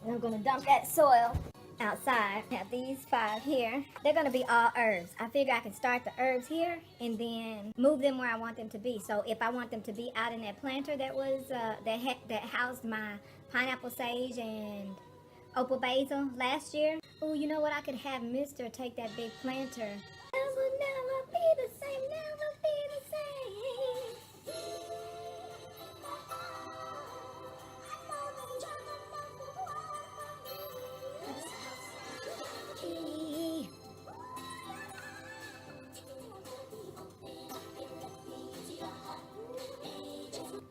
And I'm gonna dump that soil outside. Have these 5 here. They're gonna be all herbs. I figure I can start the herbs here and then move them where I want them to be. So if I want them to be out in that planter that was that housed my pineapple sage and opal basil last year. Oh, you know what? I could have Mister take that big planter. Never be the same, never be the same.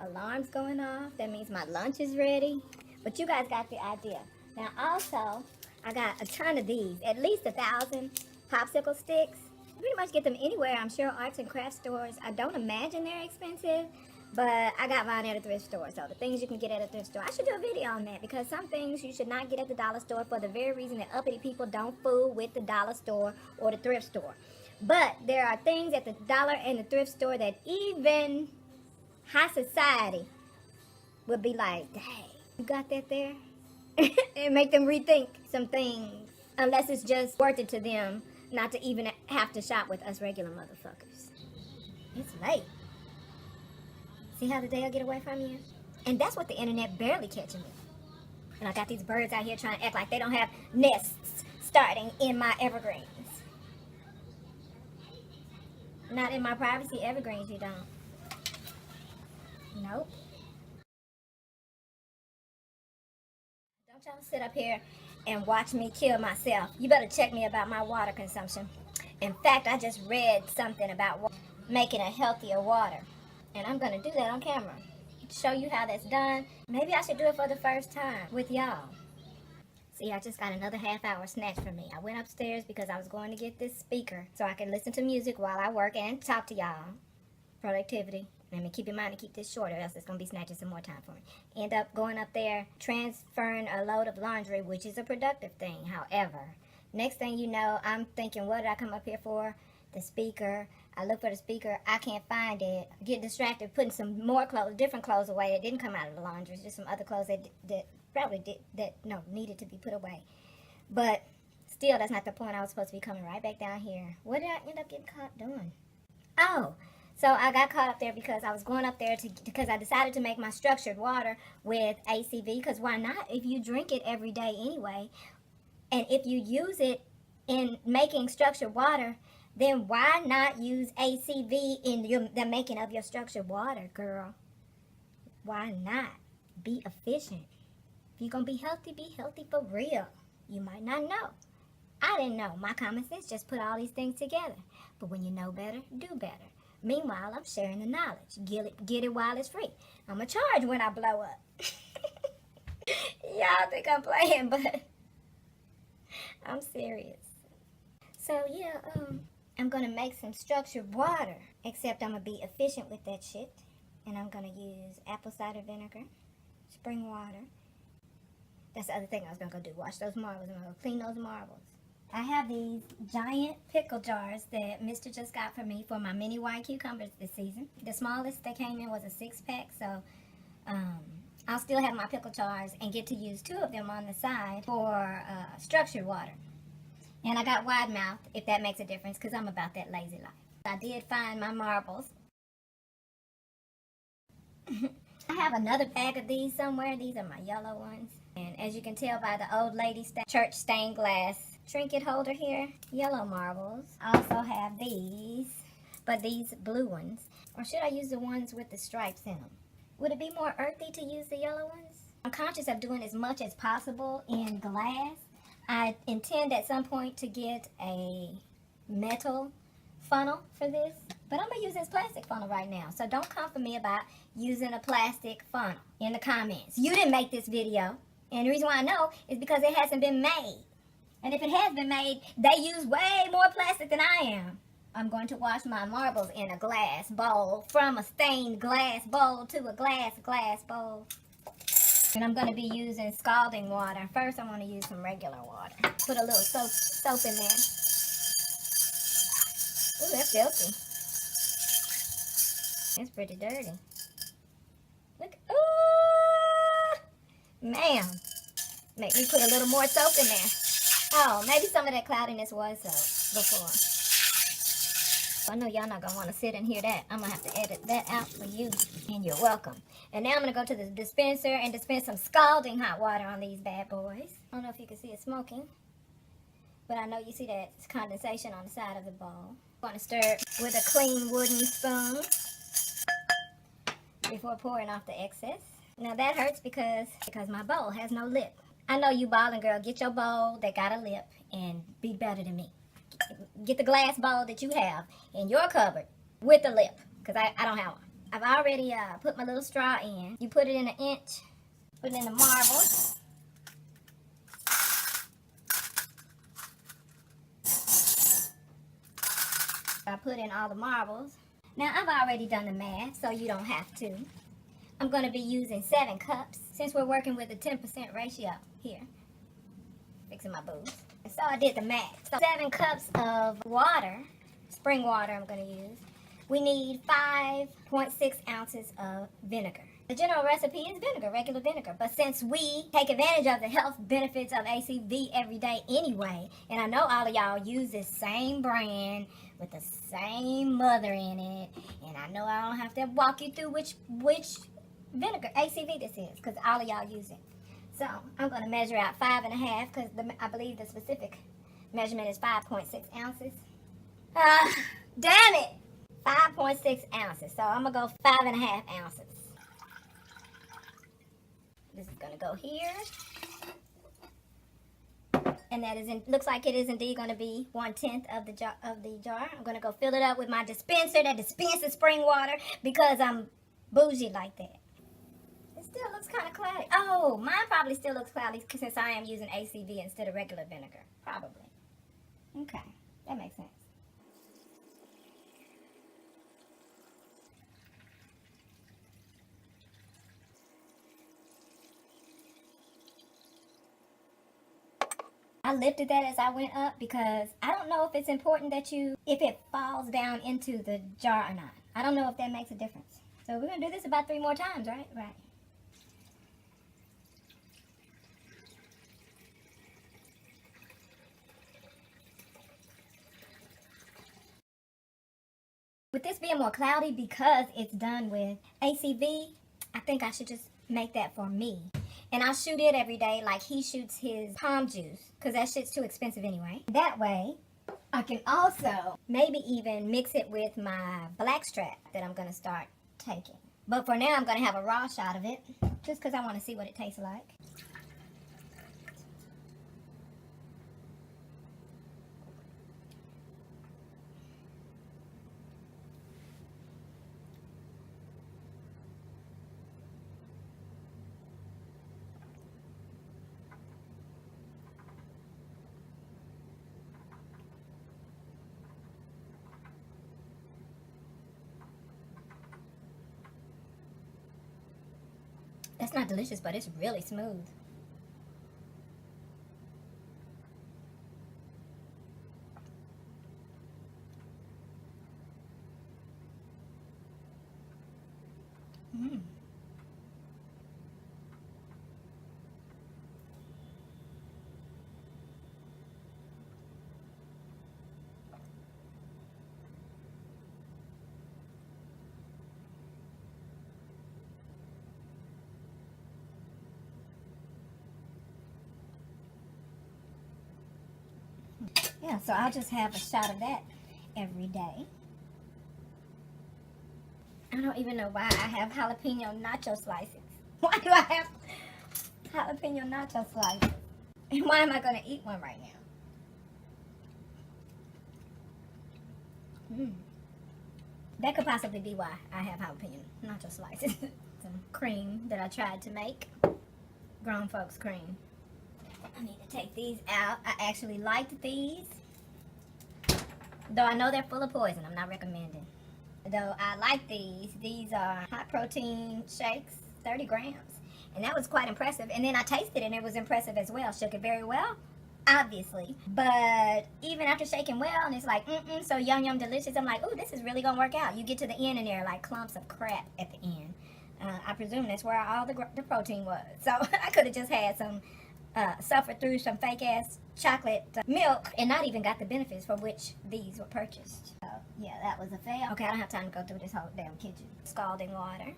Alarm's going off. That means my lunch is ready. But you guys got the idea. Now also, I got a ton of these. At least 1,000 popsicle sticks. You pretty much get them anywhere. I'm sure arts and craft stores. I don't imagine they're expensive. But I got mine at a thrift store. So the things you can get at a thrift store. I should do a video on that. Because some things you should not get at the dollar store for the very reason that uppity people don't fool with the dollar store or the thrift store. But there are things at the dollar and the thrift store that even high society would be like, dang, you got that there? And make them rethink some things. Unless it's just worth it to them not to even have to shop with us regular motherfuckers. It's late. See how the day will get away from you? And that's what the internet barely catching me. And I got these birds out here trying to act like they don't have nests starting in my evergreens. Not in my privacy evergreens, you don't. Nope. Don't y'all sit up here and watch me kill myself. You better check me about my water consumption. In fact, I just read something about making a healthier water. And I'm going to do that on camera. Show you how that's done. Maybe I should do it for the first time with y'all. See, I just got another half-hour snatch from me. I went upstairs because I was going to get this speaker so I can listen to music while I work and talk to y'all. Productivity. Let me keep in mind to keep this short or else it's going to be snatching some more time for me. End up going up there, transferring a load of laundry, which is a productive thing. However, next thing you know, I'm thinking, what did I come up here for? The speaker. I look for the speaker. I can't find it. Get distracted putting some more clothes, different clothes away that didn't come out of the laundry. Just some other clothes that probably needed to be put away. But still, that's not the point. I was supposed to be coming right back down here. What did I end up getting caught doing? Oh. So I got caught up there because I was going up there because I decided to make my structured water with ACV. Because why not? If you drink it every day anyway, and if you use it in making structured water, then why not use ACV in the making of your structured water, girl? Why not? Be efficient. If you're going to be healthy for real. You might not know. I didn't know. My common sense just put all these things together. But when you know better, do better. Meanwhile, I'm sharing the knowledge. Get it while it's free. I'm going to charge when I blow up. Y'all think I'm playing, but I'm serious. So, yeah, I'm going to make some structured water. Except I'm going to be efficient with that shit. And I'm going to use apple cider vinegar, spring water. That's the other thing I was going to go do. Wash those marbles. I'm going to clean those marbles. I have these giant pickle jars that Mr. just got for me for my mini white cucumbers this season. The smallest that came in was a 6-pack, so I'll still have my pickle jars and get to use 2 of them on the side for structured water. And I got wide mouth, if that makes a difference, because I'm about that lazy life. I did find my marbles. I have another bag of these somewhere. These are my yellow ones. And as you can tell by the old lady church stained glass trinket holder here, yellow marbles. I also have these, but these blue ones. Or should I use the ones with the stripes in them? Would it be more earthy to use the yellow ones? I'm conscious of doing as much as possible in glass. I intend at some point to get a metal funnel for this, but I'm going to use this plastic funnel right now. So don't come for me about using a plastic funnel in the comments. You didn't make this video, and the reason why I know is because it hasn't been made. And if it has been made, they use way more plastic than I am. I'm going to wash my marbles in a glass bowl, from a stained glass bowl to a glass bowl. And I'm going to be using scalding water. First, I want to use some regular water. Put a little soap in there. Ooh, that's filthy. It's pretty dirty. Look. Ooh! Ma'am. Make me put a little more soap in there. Oh, maybe some of that cloudiness was soap before. I know y'all not gonna want to sit and hear that. I'm gonna have to edit that out for you, and you're welcome. And now I'm gonna go to the dispenser and dispense some scalding hot water on these bad boys. I don't know if you can see it smoking, but I know you see that condensation on the side of the bowl. I'm gonna stir it with a clean wooden spoon before pouring off the excess. Now that hurts because my bowl has no lip. I know you balling girl, get your bowl that got a lip and be better than me. Get the glass bowl that you have in your cupboard with a lip, because I don't have one. I've already put my little straw in. You put it in an inch, put it in the marbles. I put in all the marbles. Now I've already done the math, so you don't have to. I'm going to be using 7 cups since we're working with a 10% ratio here. Fixing my boobs. So I did the math. So 7 cups of water, spring water I'm going to use. We need 5.6 ounces of vinegar. The general recipe is vinegar, regular vinegar. But since we take advantage of the health benefits of ACV every day anyway, and I know all of y'all use this same brand with the same mother in it, and I know I don't have to walk you through which vinegar, ACV this is, because all of y'all use it. So I'm going to measure out 5.5 because I believe the specific measurement is 5.6 ounces. Damn it! 5.6 ounces. So I'm going to go 5.5 ounces. This is going to go here. And that is looks like it is indeed going to be 1/10 of the jar. I'm going to go fill it up with my dispenser that dispenses spring water because I'm bougie like that. Still looks kind of cloudy. Oh, mine probably still looks cloudy since I am using ACV instead of regular vinegar. Probably. Okay, that makes sense. I lifted that as I went up because I don't know if it's important that if it falls down into the jar or not. I don't know if that makes a difference. So we're going to do this about 3 more times, right? Right. With this being more cloudy because it's done with ACV, I think I should just make that for me. And I'll shoot it every day like he shoots his palm juice because that shit's too expensive anyway. That way, I can also maybe even mix it with my blackstrap that I'm going to start taking. But for now, I'm going to have a raw shot of it just because I want to see what it tastes like. That's not delicious, but it's really smooth. Yeah, so I'll just have a shot of that every day. I don't even know why I have jalapeno nacho slices. Why do I have jalapeno nacho slices? And why am I going to eat one right now? That could possibly be why I have jalapeno nacho slices. Some cream that I tried to make. Grown folks cream. I need to take these out. I actually liked these. Though I know they're full of poison. I'm not recommending. Though I like these. These are high protein shakes. 30 grams. And that was quite impressive. And then I tasted it and it was impressive as well. Shook it very well. Obviously. But even after shaking well and it's like, so yum delicious. I'm like, ooh, this is really going to work out. You get to the end and there are like clumps of crap at the end. I presume that's where all the protein was. So I could have just had some suffered through some fake ass chocolate milk and not even got the benefits for which these were purchased. So yeah, that was a fail. Okay, I don't have time to go through this whole damn kitchen. Scalding water.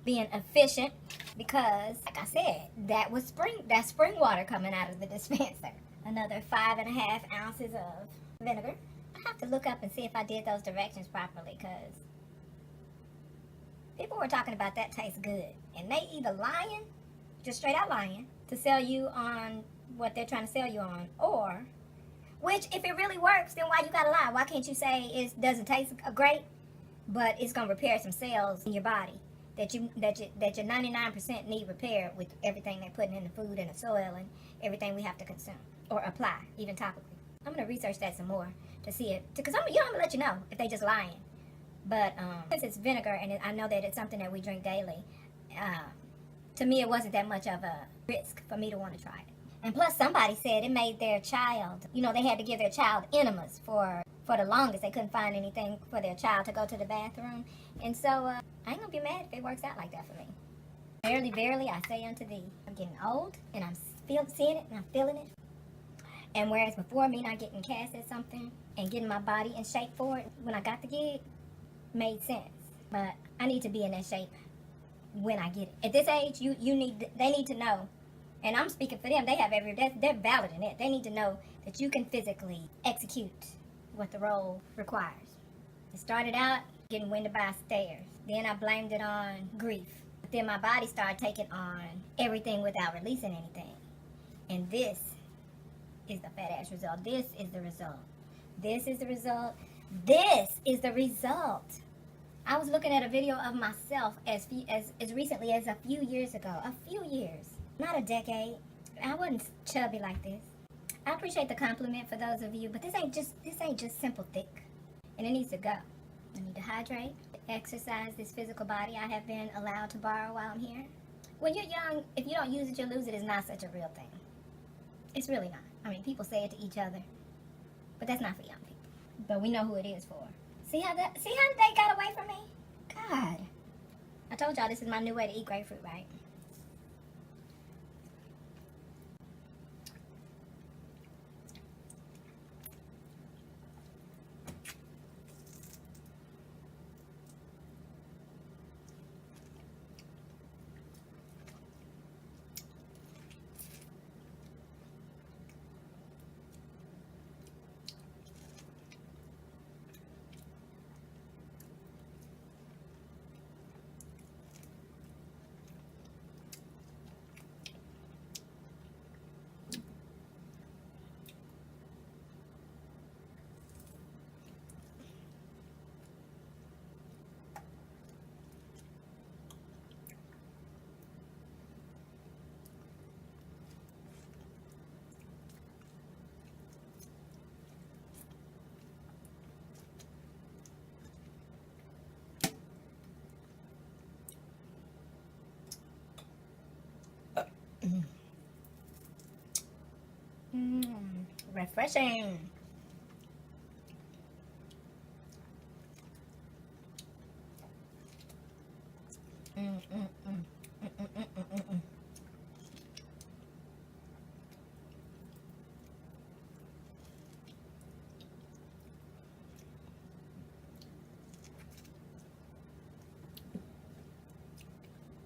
Being efficient because, like I said, that's spring water coming out of the dispenser. Another 5.5 ounces of vinegar. I have to look up and see if I did those directions properly, because people were talking about that tastes good. And they either lying, just straight out lying, to sell you on what they're trying to sell you on, or, which if it really works, then why you gotta lie? Why can't you say it doesn't taste great, but it's gonna repair some cells in your body that your 99% need repair with everything they're putting in the food and the soil and everything we have to consume or apply, even topically. I'm gonna research that some more to see it, because I'm gonna let you know if they just lying. But since it's vinegar and I know that it's something that we drink daily, to me it wasn't that much of a risk for me to want to try it. And plus somebody said it made their child, they had to give their child enemas for the longest. They couldn't find anything for their child to go to the bathroom. And so I ain't gonna be mad if it works out like that for me. Verily, verily, I say unto thee, I'm getting old and I'm seeing it and I'm feeling it. And whereas before, me not getting cast at something and getting my body in shape for it, when I got the gig, made sense. But I need to be in that shape when I get it. At this age, they need to know, and I'm speaking for them, they're valid in it. They need to know that you can physically execute what the role requires. It started out getting winded by stairs. Then I blamed it on grief. But then my body started taking on everything without releasing anything. And this is the fat ass result. This is the result. This is the result. This is the result. I was looking at a video of myself as recently as a few years ago. A few years. Not a decade. I wasn't chubby like this. I appreciate the compliment for those of you, but this ain't just simple thick. And it needs to go. I need to hydrate, exercise this physical body I have been allowed to borrow while I'm here. When you're young, if you don't use it, you lose it is not such a real thing. It's really not. I mean, people say it to each other, but that's not for young people. But we know who it is for. See how they got away from me? God. I told y'all this is my new way to eat grapefruit, right? Refreshing.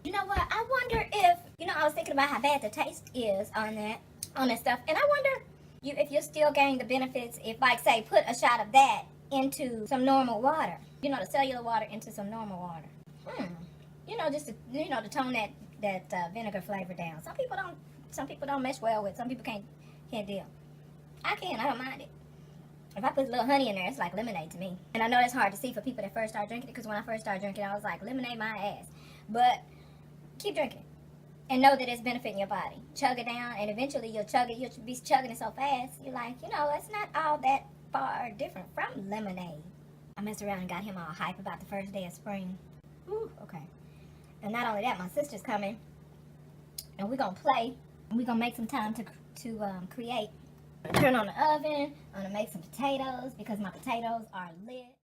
You know what? I wonder if, I was thinking about how bad the taste is on that stuff. And I wonder if you're still getting the benefits if, like, say, put a shot of that into some normal water. The cellular water into some normal water. Just to, to tone that vinegar flavor down. Some people don't mesh well with. Some people can't deal. I can. I don't mind it. If I put a little honey in there, it's like lemonade to me. And I know that's hard to see for people that first start drinking it, because when I first started drinking, I was like, lemonade my ass. But keep drinking. And know that it's benefiting your body. Chug it down, and eventually you'll be chugging it so fast, you're like, it's not all that far different from lemonade. I messed around and got him all hype about the first day of spring. Ooh, okay. And not only that, my sister's coming, and we're gonna play, and we're gonna make some time to create. Turn on the oven. I'm gonna make some potatoes because my potatoes are lit.